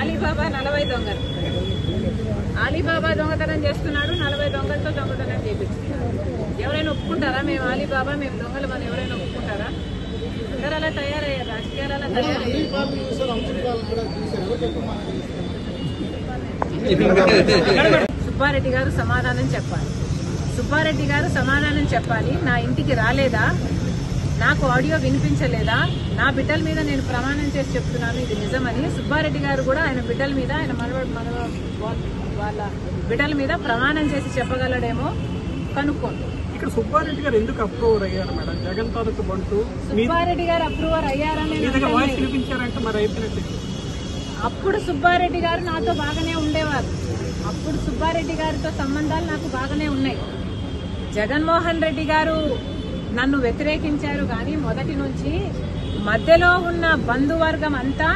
Alibaba 40 దొంగలు. Alibaba దొంగతనం చేస్తున్నాడు, 40 దొంగలతో దొంగతనం చేపిస్తున్నాడు. ఎవరైనా ఒప్పుకుంటారా మేము అలీబాబా మేము దొంగలు మనం ఎవరైనా ఒప్పుకుంటారా? అందరూ అలా తయారయ్యారు, రాజకీయాలు అలా తయారయ్యారు. సుబ్బారెడ్డి గారు సమాధానం చెప్పాలి. సుబ్బారెడ్డి గారు సమాధానం చెప్పాలి. నా ఇంటికి రాలేదా? నాకు ఆడియో వినిపించలేదా? నా బిడ్డల మీద నేను ప్రమాణం చేసి చెప్తున్నాను ఇది నిజమని. సుబ్బారెడ్డి గారు కూడా ఆయన బిడ్డల మీద ఆయన వాళ్ళ బిడ్డల మీద ప్రమాణం చేసి చెప్పగలడేమో కనుక్కోండి. ఇక్కడ సుబ్బారెడ్డి గారు ఎందుకు అప్రూవర్ అయ్యారు మేడం? జగన్ తాలూకు బంటూ సుబ్బారెడ్డి గారు అప్రూవర్ అయ్యారని వినిపించారంటే మరి అయిపోయినట్టు. అప్పుడు సుబ్బారెడ్డి గారు నాతో బాగానే ఉండేవారు. అప్పుడు సుబ్బారెడ్డి గారితో సంబంధాలు నాకు బాగానే ఉన్నాయి. జగన్మోహన్ రెడ్డి గారు నన్ను వ్యతిరేకించారు కానీ మొదటి నుంచి మధ్యలో ఉన్న బంధువర్గం అంతా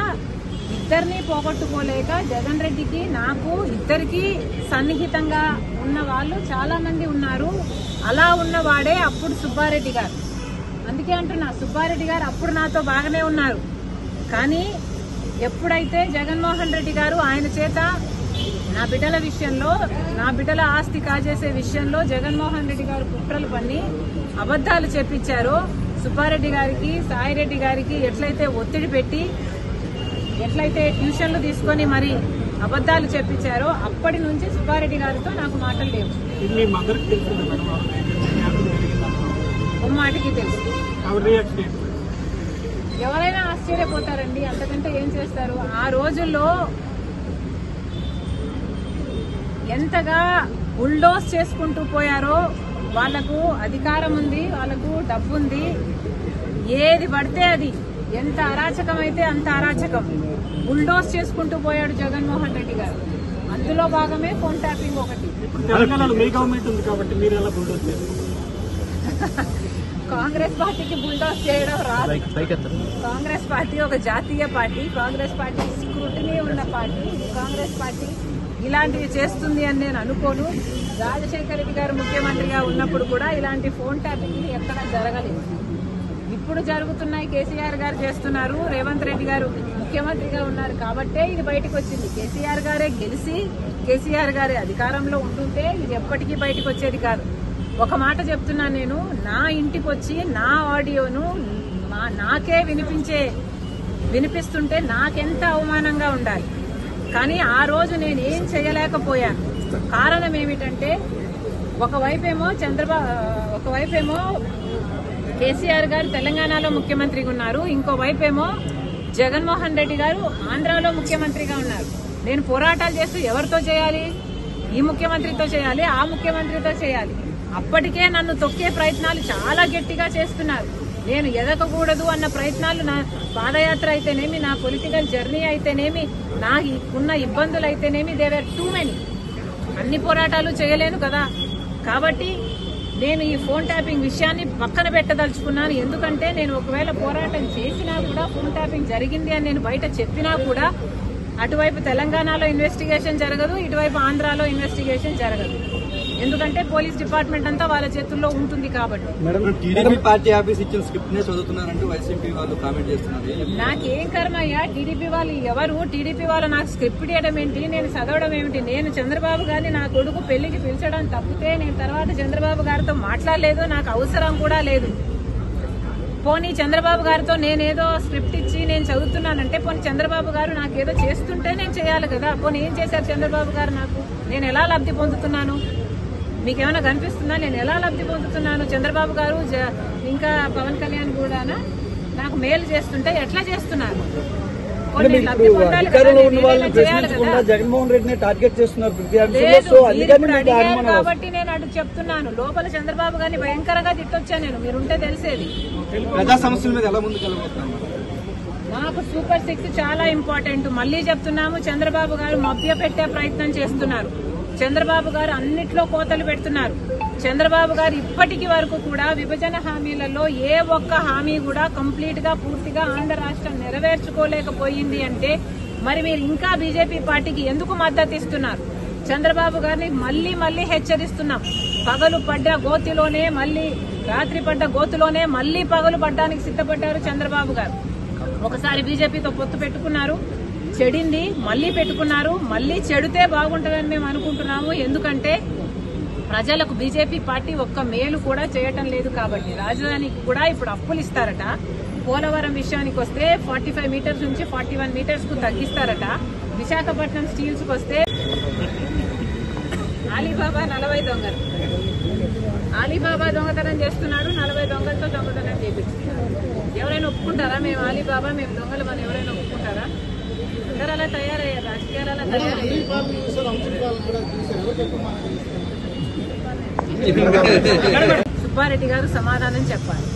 ఇద్దరిని పోగొట్టుకోలేక జగన్ రెడ్డికి నాకు ఇద్దరికి సన్నిహితంగా ఉన్న వాళ్ళు చాలా మంది ఉన్నారు. అలా ఉన్నవాడే అప్పుడు సుబ్బారెడ్డి గారు. అందుకే అంటున్నా సుబ్బారెడ్డి గారు అప్పుడు నాతో బాగానే ఉన్నారు. కానీ ఎప్పుడైతే జగన్మోహన్ రెడ్డి గారు ఆయన చేత నా బిడ్డల విషయంలో నా బిడ్డల ఆస్తి కాజేసే విషయంలో జగన్మోహన్ రెడ్డి గారు కుట్రలు పన్ని అబద్దాలు చెప్పించారో సుబ్బారెడ్డి గారికి సాయిరెడ్డి గారికి ఎట్లయితే ఒత్తిడి పెట్టి ఎట్లయితే ట్యూషన్లు తీసుకొని మరి అబద్దాలు చెప్పించారో అప్పటి నుంచి సుబ్బారెడ్డి గారితో నాకు మాటలు లేవు. మాటికి తెలుసు. ఎవరైనా ఆశ్చర్యపోతారండి, అంతకంటే ఏం చేస్తారు. ఆ రోజుల్లో ఎంతగా బుల్డోస్ చేసుకుంటూ పోయారో. వాళ్లకు అధికారం ఉంది, వాళ్లకు డబ్బు ఉంది, ఏది పడితే అది, ఎంత అరాచకం అయితే అంత అరాచకం బుల్డోస్ చేసుకుంటూ పోయాడు జగన్మోహన్ రెడ్డి గారు. అందులో భాగమే ఫోన్ ట్యాపింగ్ ఒకటి. కాంగ్రెస్ పార్టీకి బుల్డోస్ చేయడం రాదు. కాంగ్రెస్ పార్టీ ఒక జాతీయ పార్టీ, కాంగ్రెస్ పార్టీ స్క్రూటినీ ఉన్న పార్టీ. కాంగ్రెస్ పార్టీ ఇలాంటివి చేస్తుంది అని నేను అనుకోను. రాజశేఖర రెడ్డి గారు ముఖ్యమంత్రిగా ఉన్నప్పుడు కూడా ఇలాంటి ఫోన్ ట్యాపింగ్ ఎక్కడా జరగలేదు. ఇప్పుడు జరుగుతున్నాయి. కేసీఆర్ గారు చేస్తున్నారు, రేవంత్ రెడ్డి గారు ముఖ్యమంత్రిగా ఉన్నారు కాబట్టే ఇది బయటకు వచ్చింది. కేసీఆర్ గారే గెలిచి కేసీఆర్ గారే అధికారంలో ఉంటుంటే ఇది ఎప్పటికీ బయటకు వచ్చేది కాదు. ఒక మాట చెప్తున్నాను నేను, నా ఇంటికి వచ్చి నా ఆడియోను నాకే వినిపిస్తుంటే నాకెంత అవమానంగా ఉండాలి. కానీ ఆ రోజు నేను ఏం చేయలేకపోయాను. కారణం ఏమిటంటే ఒకవైపేమో కేసీఆర్ గారు తెలంగాణలో ముఖ్యమంత్రిగా ఉన్నారు, ఇంకోవైపేమో జగన్మోహన్ రెడ్డి గారు ఆంధ్రాలో ముఖ్యమంత్రిగా ఉన్నారు. నేను పోరాటాలు చేస్తూ ఎవరితో చేయాలి? ఈ ముఖ్యమంత్రితో చేయాలి, ఆ ముఖ్యమంత్రితో చేయాలి. అప్పటికే నన్ను తొక్కే ప్రయత్నాలు చాలా గట్టిగా చేస్తున్నారు. నేను ఎదగకూడదు అన్న ప్రయత్నాలు, నా పాదయాత్ర అయితేనేమి, నా పొలిటికల్ జర్నీ అయితేనేమి, నాకున్న ఇబ్బందులు అయితేనేమి, దేవర్ టూ మెనీ. అన్ని పోరాటాలు చేయలేను కదా. కాబట్టి నేను ఈ ఫోన్ ట్యాపింగ్ విషయాన్ని పక్కన పెట్టదలుచుకున్నాను. ఎందుకంటే నేను ఒకవేళ పోరాటం చేసినా కూడా, ఫోన్ ట్యాపింగ్ జరిగింది అని నేను బయట చెప్పినా కూడా అటువైపు తెలంగాణలో ఇన్వెస్టిగేషన్ జరగదు, ఇటువైపు ఆంధ్రాలో ఇన్వెస్టిగేషన్ జరగదు. ఎందుకంటే పోలీస్ డిపార్ట్మెంట్ అంతా వాళ్ళ చేతుల్లో ఉంటుంది కాబట్టి. నాకేం కర్మయ్యా, టీడీపీ వాళ్ళు ఎవరు? టీడీపీ వాళ్ళు నాకు స్క్రిప్ట్ ఇవ్వడం ఏంటి, నేను చదవడం ఏమిటి? నేను చంద్రబాబు గారిని నా కొడుకు పెళ్లికి పిలిచడం తప్పితే నేను తర్వాత చంద్రబాబు గారితో మాట్లాడలేదు, నాకు అవసరం కూడా లేదు. పోనీ చంద్రబాబు గారితో నేనేదో స్క్రిప్ట్ ఇచ్చి నేను చదువుతున్నానంటే, పోనీ చంద్రబాబు గారు నాకేదో చేస్తుంటే నేను చేయాలి కదా. పోనీ ఏం చేశారు చంద్రబాబు గారు నాకు? నేను ఎలా లబ్ధి పొందుతున్నాను? మీకేమైనా కనిపిస్తుందా నేను ఎలా లబ్ధి పొందుతున్నాను? చంద్రబాబు గారు ఇంకా పవన్ కళ్యాణ్ కూడా నాకు మేలు చేస్తుంటే ఎట్లా చేస్తున్నారు? జగన్మోహన్ రెడ్డిని టార్గెట్ చేస్తున్నారు కాబట్టి నేను అటు చెప్తున్నాను. లోపల చంద్రబాబు గారిని భయంకరంగా తిట్టొచ్చా నేను, మీరుంటే తెలిసేది. ప్రజా సమస్యల మీద ఎలా ముందుకెళ్ళబోతున్నారు? నాకు సూపర్ 6 చాలా ఇంపార్టెంట్. మళ్లీ చెప్తున్నాము, చంద్రబాబు గారు మభ్య పెట్టే ప్రయత్నం చేస్తున్నారు. చంద్రబాబు గారు అన్నిట్లో కోతలు పెడుతున్నారు. చంద్రబాబు గారు ఇప్పటికి వరకు కూడా విభజన హామీలలో ఏ ఒక్క హామీ కూడా కంప్లీట్ గా పూర్తిగా ఆంధ్ర రాష్ట్రం నెరవేర్చుకోలేకపోయింది అంటే మరి మీరు ఇంకా బీజేపీ పార్టీకి ఎందుకు మద్దతు ఇస్తున్నారు? చంద్రబాబు గారిని మళ్లీ హెచ్చరిస్తున్నాం. పగలు పడ్డ గోతిలోనే మళ్లీ, రాత్రి పడ్డ గోతులోనే మళ్లీ పగలు పడ్డానికి సిద్ధపడ్డారు చంద్రబాబు గారు. ఒకసారి బీజేపీతో పొత్తు పెట్టుకున్నారు, చెడింది మళ్ళీ పెట్టుకున్నారు. మళ్ళీ చెడితే బాగుంటుందని మేము అనుకుంటున్నాము. ఎందుకంటే ప్రజలకు బీజేపీ పార్టీ ఒక్క మేలు కూడా చేయటం లేదు కాబట్టి. రాజధానికి కూడా ఇప్పుడు అప్పులు ఇస్తారట. పోలవరం విషయానికి వస్తే 45 మీటర్స్ నుంచి 41 మీటర్స్ కు తగ్గిస్తారట. విశాఖపట్నం స్టీల్స్ కు వస్తే అలీబాబా 40 దొంగలు, అలీబాబా దొంగతనం చేస్తున్నాడు. 40 దొంగలతో దొంగతనం చేపిస్తున్నారు. ఎవరైనా ఒప్పుకుంటారా మేము అలీబాబా మేము దొంగలు మనం ఎవరైనా ఒప్పుకుంటారా? అందరూ అలా తయారయ్యారు, రాజకీయాలు అలా తయారయ్యారు. సుబ్బారెడ్డి గారు సమాధానం చెప్పాలి.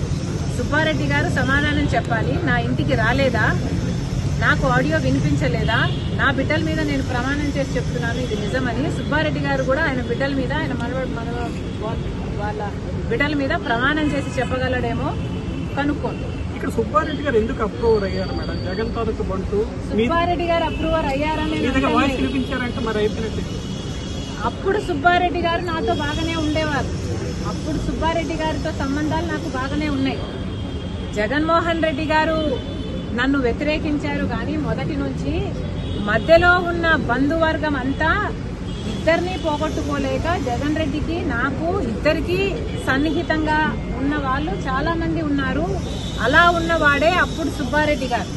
సుబ్బారెడ్డి గారు సమాధానం చెప్పాలి. నా ఇంటికి రాలేదా? నాకు ఆడియో వినిపించలేదా? నా బిడ్డల మీద నేను ప్రమాణం చేసి చెప్తున్నాను ఇది నిజమని. సుబ్బారెడ్డి గారు కూడా ఆయన బిడ్డల మీద ఆయన వాళ్ళ బిడ్డల మీద ప్రమాణం చేసి చెప్పగలడేమో కనుక్కోండి. ఇక్కడ సుబ్బారెడ్డి గారు ఎందుకు అప్రూవర్ అయ్యారు మేడం? జగన్ తాలూకు బంటూ సుబ్బారెడ్డి గారు అప్రూవర్ అయ్యారని వాయిస్ వినిపించారంటే మరి అయిపోయినట్టు. అప్పుడు సుబ్బారెడ్డి గారు నాతో బాగానే ఉండేవారు. అప్పుడు సుబ్బారెడ్డి గారితో సంబంధాలు నాకు బాగానే ఉన్నాయి. జగన్మోహన్ రెడ్డి గారు నన్ను వ్యతిరేకించారు కానీ మొదటి నుంచి మధ్యలో ఉన్న బంధువర్గం అంతా ఇద్దరిని పోగొట్టుకోలేక జగన్ రెడ్డికి నాకు ఇద్దరికి సన్నిహితంగా ఉన్న వాళ్ళు చాలా మంది ఉన్నారు. అలా ఉన్నవాడే అప్పుడు సుబ్బారెడ్డి గారు.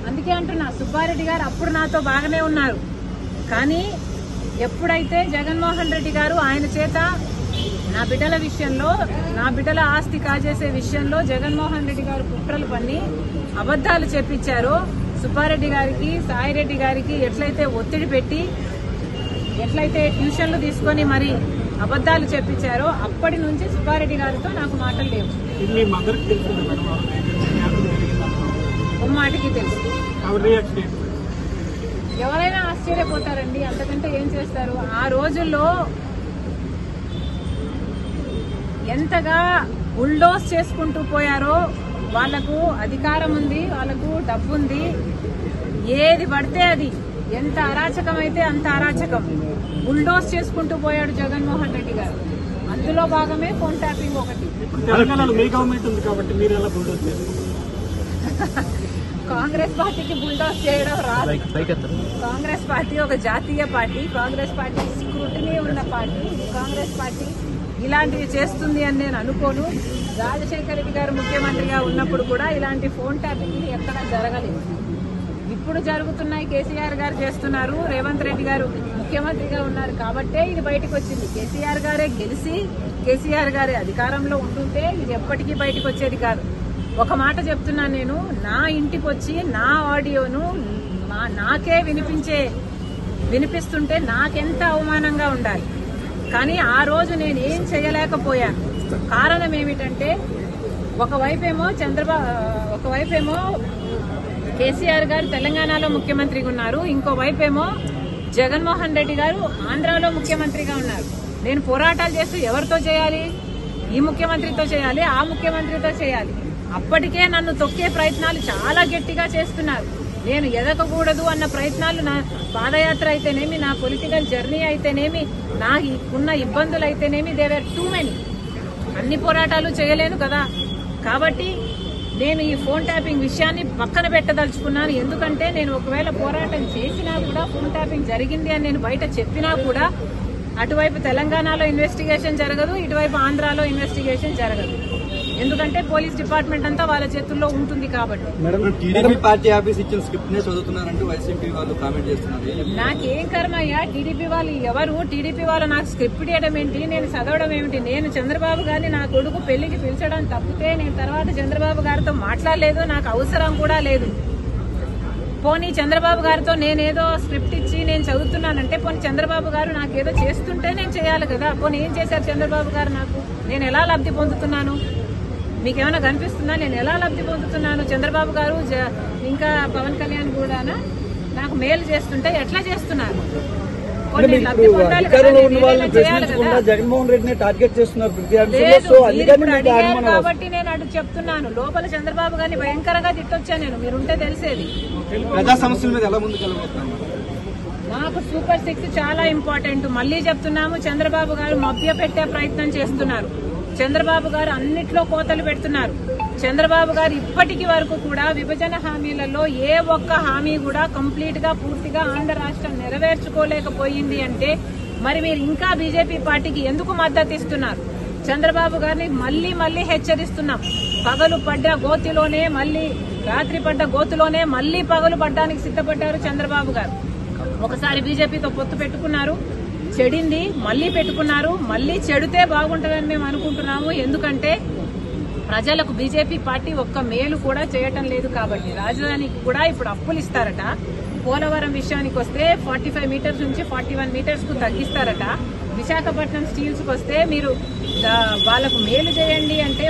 అందుకే అంటున్నా సుబ్బారెడ్డి గారు అప్పుడు నాతో బాగానే ఉన్నారు. కానీ ఎప్పుడైతే జగన్మోహన్ రెడ్డి గారు ఆయన చేత నా బిడ్డల విషయంలో నా బిడ్డల ఆస్తి కాజేసే విషయంలో జగన్మోహన్ రెడ్డి గారు కుట్రలు పన్ని అబద్దాలు చెప్పించారో సుబ్బారెడ్డి గారికి సాయిరెడ్డి గారికి ఎట్లయితే ఒత్తిడి పెట్టి ఎట్లయితే ట్యూషన్లు తీసుకొని మరి అబద్దాలు చెప్పించారో అప్పటి నుంచి సుబ్బారెడ్డి గారితో నాకు మాటలు లేవు. మాటికి తెలుసు. ఎవరైనా ఆశ్చర్యపోతారండి, అంతకంటే ఏం చేస్తారు. ఆ రోజుల్లో ఎంతగా బుల్డోస్ చేసుకుంటూ పోయారో. వాళ్లకు అధికారం ఉంది, వాళ్లకు డబ్బు ఉంది, ఏది పడితే అది, ఎంత అరాచకం అయితే అంత అరాచకం బుల్డోస్ చేసుకుంటూ పోయాడు జగన్మోహన్ రెడ్డి గారు. అందులో భాగమే ఫోన్ ట్యాపింగ్ ఒకటి. తెలంగాణలో మీ గవర్నమెంట్ ఉంది కాబట్టి మీరు ఎలా బుల్డోస్ చేస్తారు? కాంగ్రెస్ పార్టీకి బుల్డోస్ చేయడం రాదు. కాంగ్రెస్ పార్టీ ఒక జాతీయ పార్టీ, కాంగ్రెస్ పార్టీ స్క్రూటినీ ఉన్న పార్టీ. కాంగ్రెస్ పార్టీ ఇలాంటివి చేస్తుంది అని నేను అనుకోను. రాజశేఖర రెడ్డి గారు ముఖ్యమంత్రిగా ఉన్నప్పుడు కూడా ఇలాంటి ఫోన్ ట్యాపింగ్ ఎక్కడా జరగలేదు. ఇప్పుడు జరుగుతున్నాయి. కేసీఆర్ గారు చేస్తున్నారు, రేవంత్ రెడ్డి గారు ముఖ్యమంత్రిగా ఉన్నారు కాబట్టే ఇది బయటకు వచ్చింది. కేసీఆర్ గారే గెలిచి కేసీఆర్ గారే అధికారంలో ఉంటుంటే ఇది ఎప్పటికీ బయటకు వచ్చేది కాదు. ఒక మాట చెప్తున్నాను నేను, నా ఇంటికి వచ్చి నా ఆడియోను నాకే వినిపిస్తుంటే నాకెంత అవమానంగా ఉండాలి. కానీ ఆ రోజు నేను ఏం చేయలేకపోయాను. కారణం ఏమిటంటే ఒకవైపేమో కేసీఆర్ గారు తెలంగాణలో ముఖ్యమంత్రిగా ఉన్నారు, ఇంకోవైపేమో జగన్మోహన్ రెడ్డి గారు ఆంధ్రాలో ముఖ్యమంత్రిగా ఉన్నారు. నేను పోరాటాలు చేస్తూ ఎవరితో చేయాలి? ఈ ముఖ్యమంత్రితో చేయాలి, ఆ ముఖ్యమంత్రితో చేయాలి. అప్పటికే నన్ను తొక్కే ప్రయత్నాలు చాలా గట్టిగా చేస్తున్నారు. నేను ఎదగకూడదు అన్న ప్రయత్నాలు, నా పాదయాత్ర అయితేనేమి, నా పొలిటికల్ జర్నీ అయితేనేమి, నాకున్న ఇబ్బందులు అయితేనేమి, దేవర్ టూ మెనీ. అన్ని పోరాటాలు చేయలేను కదా. కాబట్టి నేను ఈ ఫోన్ ట్యాపింగ్ విషయాన్ని పక్కన పెట్టదలుచుకున్నాను. ఎందుకంటే నేను ఒకవేళ పోరాటం చేసినా కూడా, ఫోన్ ట్యాపింగ్ జరిగింది అని నేను బయట చెప్పినా కూడా అటువైపు తెలంగాణలో ఇన్వెస్టిగేషన్ జరగదు, ఇటువైపు ఆంధ్రాలో ఇన్వెస్టిగేషన్ జరగదు. ఎందుకంటే పోలీస్ డిపార్ట్మెంట్ అంతా వాళ్ళ చేతుల్లో ఉంటుంది కాబట్టి. టీడీపీ పార్టీ ఆఫీస్ ఇచ్చిన స్క్రిప్ట్ నే చదువుతున్నారంటూ వైసీపీ వాళ్ళు కామెంట్ చేస్తున్నారు. నాకేం కర్మయ్యా? టీడీపీ వాళ్ళు ఎవరు? టీడీపీ వాళ్ళు నాకు స్క్రిప్ట్ ఇవ్వడం ఏంటి, నేను చదవడం ఏమిటి? నేను చంద్రబాబు గారిని నా కొడుకు పెళ్లికి పిలిచడం తప్పితే నేను తర్వాత చంద్రబాబు గారితో మాట్లాడలేదు, నాకు అవసరం కూడా లేదు. పోనీ చంద్రబాబు గారితో నేనేదో స్క్రిప్ట్ ఇచ్చి నేను చదువుతున్నానంటే, పోనీ చంద్రబాబు గారు నాకేదో చేస్తుంటే నేను చేయాలి కదా. పోనీ ఏం చేశారు చంద్రబాబు గారు నాకు? నేను ఎలా లబ్ధి పొందుతున్నాను? మీకేమైనా కనిపిస్తుందా నేను ఎలా లబ్ధి పొందుతున్నాను? చంద్రబాబు గారు ఇంకా పవన్ కళ్యాణ్ కూడా నాకు మేలు చేస్తుంటే ఎట్లా చేస్తున్నారు? జగన్మోహన్ రెడ్డిని టార్గెట్ చేస్తున్నారు కాబట్టి నేను అటు చెప్తున్నాను. లోపల చంద్రబాబు గారిని భయంకరంగా తిట్టొచ్చా నేను, మీరుంటే తెలిసేది. ప్రజా సమస్యల మీద ఎలా ముందుకెళ్ళబోతున్నారు? నాకు సూపర్ 6 చాలా ఇంపార్టెంట్. మళ్లీ చెప్తున్నాము, చంద్రబాబు గారు మభ్య పెట్టే ప్రయత్నం చేస్తున్నారు. చంద్రబాబు గారు అన్నిట్లో కోతలు పెడుతున్నారు. చంద్రబాబు గారు ఇప్పటికి వరకు కూడా విభజన హామీలలో ఏ ఒక్క హామీ కూడా కంప్లీట్ గా పూర్తిగా ఆంధ్ర రాష్ట్రం నెరవేర్చుకోలేకపోయింది అంటే మరి మీరు ఇంకా బీజేపీ పార్టీకి ఎందుకు మద్దతు ఇస్తున్నారు? చంద్రబాబు గారిని మళ్లీ మళ్లీ హెచ్చరిస్తున్నాం. పగలు పడ్డ గోతిలోనే మళ్లీ రాత్రి పడ్డ గోతులోనే మళ్లీ పగలు పడ్డానికి సిద్ధపడ్డారు చంద్రబాబు గారు. ఒకసారి బీజేపీతో పొత్తు పెట్టుకున్నారు, చెడింది, మళ్లీ పెట్టుకున్నారు. మళ్లీ చెడితే బాగుంటుందని మేము అనుకుంటున్నాము. ఎందుకంటే ప్రజలకు బీజేపీ పార్టీ ఒక్క మేలు కూడా చేయటం లేదు కాబట్టి. రాజధానికి కూడా ఇప్పుడు అప్పులు ఇస్తారట. పోలవరం విషయానికి వస్తే 45 మీటర్స్ నుంచి 41 మీటర్స్ కు తగ్గిస్తారట. విశాఖపట్నం స్టీల్స్ కు వస్తే మీరు వాళ్లకు మేలు చేయండి అంటే